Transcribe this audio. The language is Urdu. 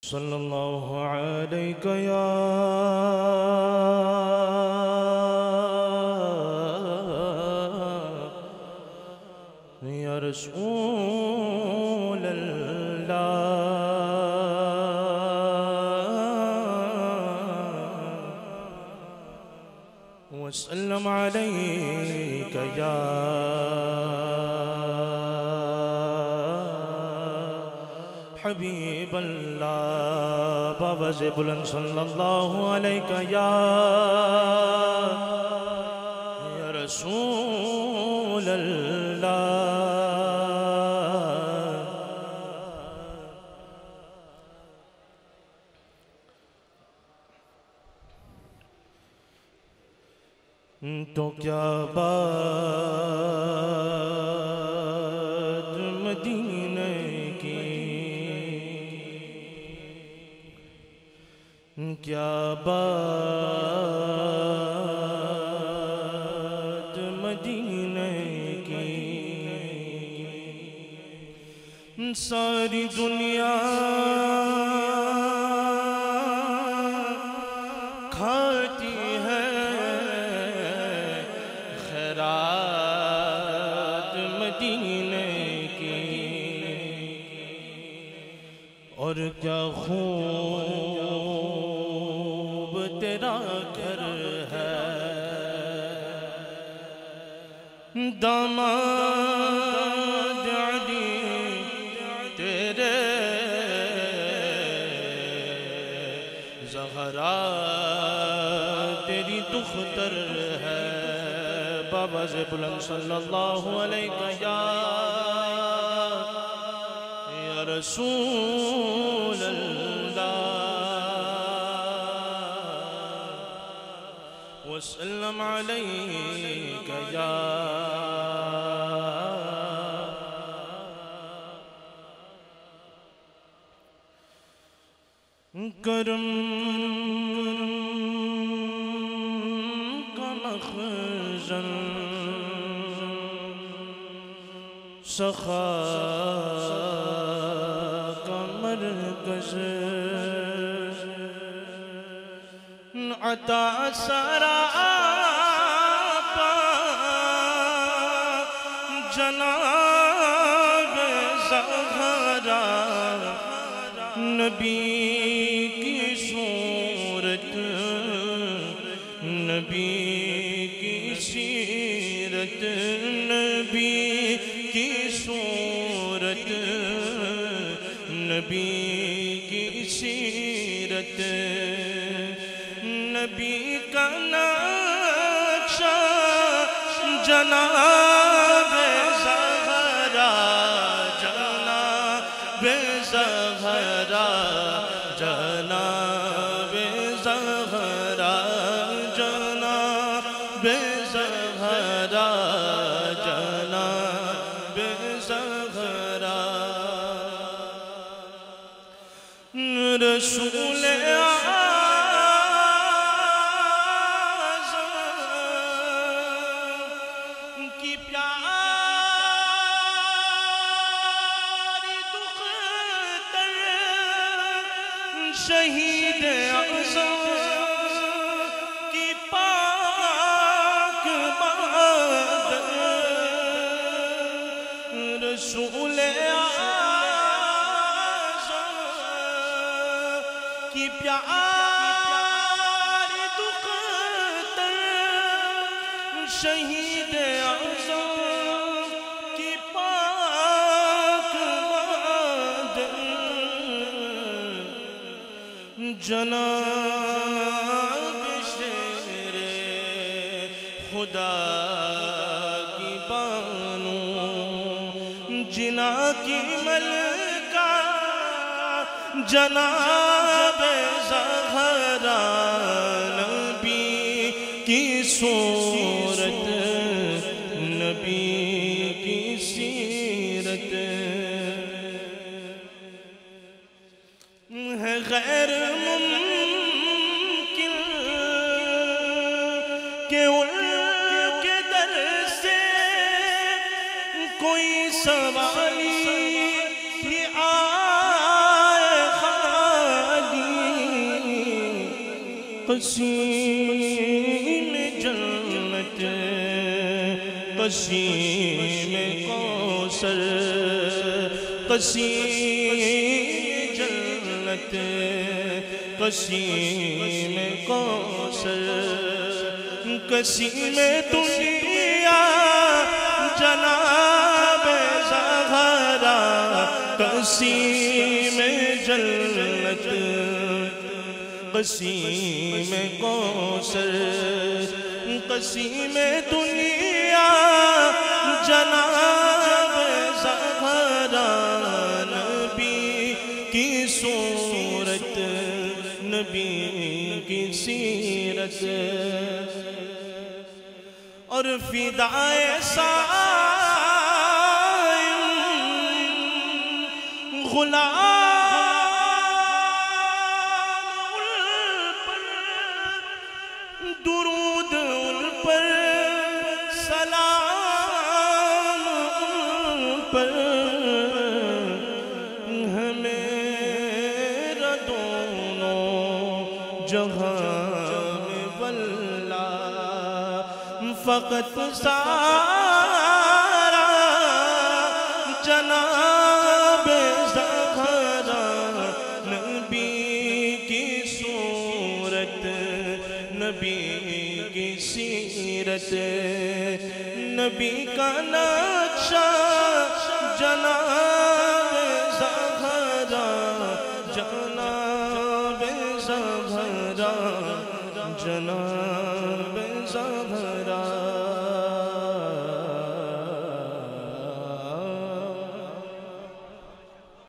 صلی اللہ علیہ یا رسول اللہ وسلم علیک یا حبیب اللہ باوز بلند صلی اللہ علیہ یا رسول اللہ تو کیا بات مدینے کی کیا بات مدینے کی ساری دنیا کھاتی ہے خیرات مدینے کی اور کیا خوب تیرا گھر ہے داماد علی تیرے زہرا تیری دختر ہے باوز بلند صلی اللہ علیہ یا رسول اللہ وسلم علیک یا کرم کا مخزن سخا کا مرکز عطا سراپا جناب زہرا نبی کی صورت نبی کی سیرت نبی کی صورت نبی کی سیرت نبی کا نقشہ جناب زہرا جناب زہرا جناب زہرا جناب زہرا جناب زہرا رسول اعظم کی پیاری دختر شہید اعظم کی پاک مادر رسول کی پیاری دختر شہید اعظم کی پاک مادر جناب شیر خدا کی بانو جنا کی ملکہ جناب زہرا نبی کی صورت نبی کی سیرت ہے غیر ممکن کہ ان کے در سے کوئی سوالی بھی آئے قسیم جنت قسیم کوثر قسیم جنت قسیم کوثر قسیم دنیا جناب زہرا قسیم جنت قسیم کوثر قسیم دنیا جناب زہرا نبی کی صورت نبی کی سیرت اور فدائے سائم غلام درود ان پر سلام ان پر ہمیرا دونوں جہاں میں واللہ فقط سارا جناب زہرا نبی کی صورت نبی کی سیرت نبی کا نقشہ جناب زہرا جناب زہرا جناب زہرا